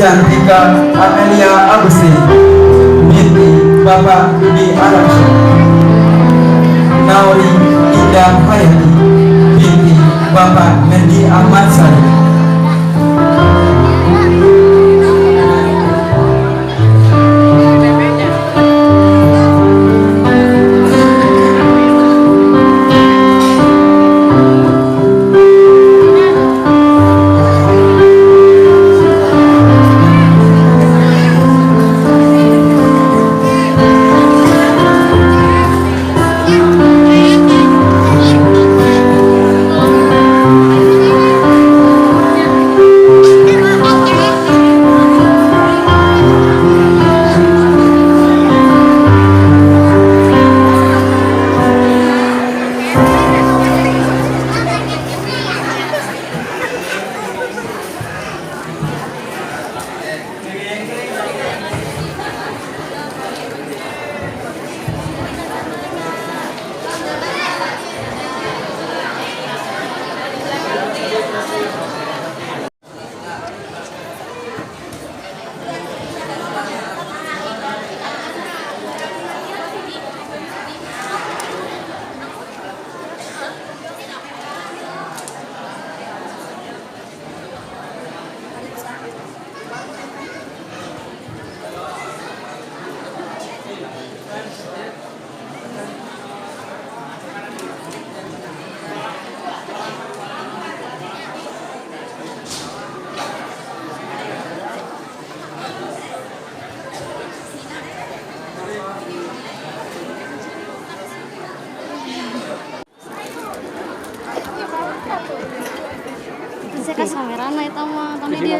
Cantika Amelia Agustin binti Bapak Dwi Arabsyah. Nauri Indah Hayati binti Bapak Mendi Ahmad Salih. Saya kasih kamera na itu mah, tapi dia